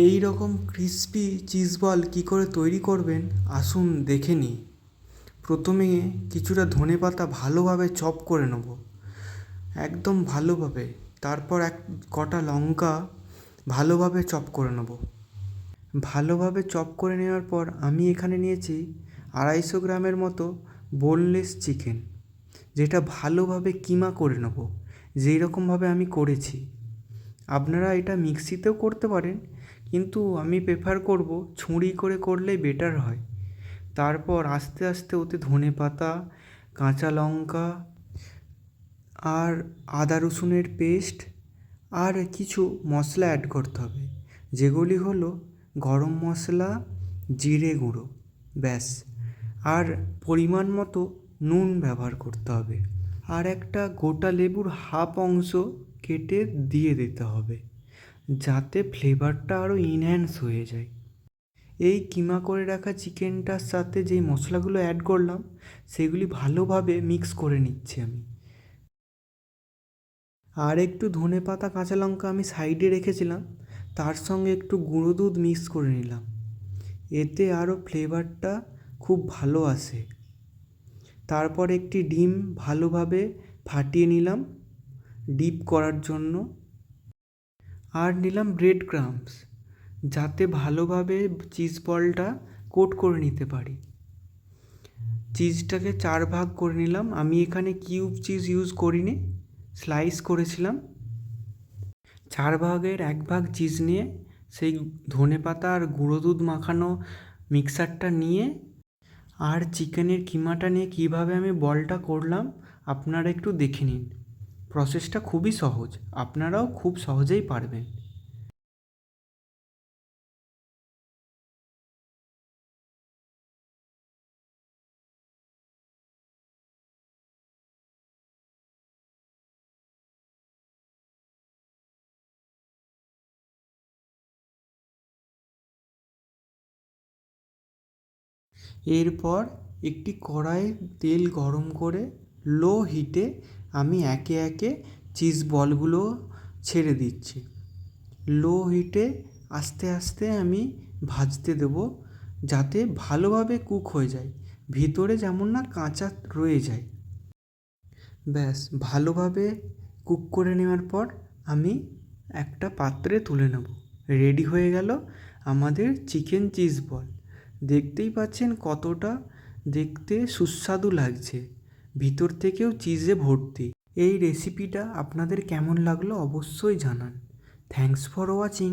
এই রকম crispy cheese ball কী করে তৈরি করবেন আসুন দেখে নিই। প্রথমে কিছুটা ধনেপাতা ভালোভাবে চপ করে নেব, একদম ভালোভাবে। তারপর কটা লঙ্কা ভালোভাবে চপ করে নেব। ভালোভাবে চপ করে নেওয়ার পর আমি এখানে নিয়েছি 250 গ্রামের মতো বোনলেস চিকেন, যেটা ভালোভাবে কিমা করে নেব, যেই রকমভাবে আমি করেছি। আপনারা এটা মিক্সিতেও করতে পারেন, কিন্তু আমি প্রেফার করব ছুরি করে করলেই বেটার হয়। তারপর আস্তে আস্তে ওতে ধনেপাতা, কাঁচা লঙ্কা আর আদা রসুনের পেস্ট আর কিছু মশলা অ্যাড করতে হবে, যেগুলি হলো গরম মশলা, জিরে গুঁড়ো, ব্যাস। আর পরিমাণ মতো নুন ব্যবহার করতে হবে। আর একটা গোটা লেবুর হাফ অংশ কেটে দিয়ে দিতে হবে, যাতে ফ্লেভারটা আরও ইনহ্যান্স হয়ে যায়। এই কিমা করে রাখা চিকেনটার সাথে যেই মশলাগুলো অ্যাড করলাম সেগুলি ভালোভাবে মিক্স করে নিচ্ছি আমি। আর একটু ধনেপাতা, কাঁচা লঙ্কা আমি সাইডে রেখেছিলাম, তার সঙ্গে একটু গুঁড়ো দুধ মিক্স করে নিলাম। এতে আরও ফ্লেভারটা খুব ভালো আসে। তারপর একটি ডিম ভালোভাবে ফাটিয়ে নিলাম ডিপ করার জন্য। আর নিলাম ব্রেড ক্রাম্বস, যাতে ভালোভাবে চিজ বলটা কোট করে নিতে পারি। চিজটাকে 4 ভাগ করে নিলাম। আমি এখানে কিউব চিজ ইউজ করিনি, স্লাইস করেছিলাম। 4 ভাগের 1 ভাগ চিজ নিয়ে সেই ধনেপাতা আর গুঁড়ো দুধ মাখানো মিক্সারটা নিয়ে আর চিকেনের কিমাটা নিয়ে কীভাবে আমি বলটা করলাম আপনারা একটু দেখে নিন। প্রসেসটা খুবই সহজ, আপনারাও খুব সহজেই পারবেন। এরপর একটি কড়াইয়ে তেল গরম করে লো হিটে আমি একে একে চিজ বলগুলো ছেড়ে দিচ্ছি। লো হিটে আস্তে আস্তে আমি ভাজতে দেবো, যাতে ভালোভাবে কুক হয়ে যায়, ভিতরে যেমন না কাঁচা রয়ে যায়। ব্যাস ভালোভাবে কুক করে নেওয়ার পর আমি একটা পাত্রে তুলে নেব। রেডি হয়ে গেল আমাদের চিকেন চিজ বল। দেখতেই পাচ্ছেন কতটা দেখতে সুস্বাদু লাগছে, ভিতর থেকেও চিজে ভর্তি। এই রেসিপিটা আপনাদের কেমন লাগলো অবশ্যই জানান। Thanks for watching.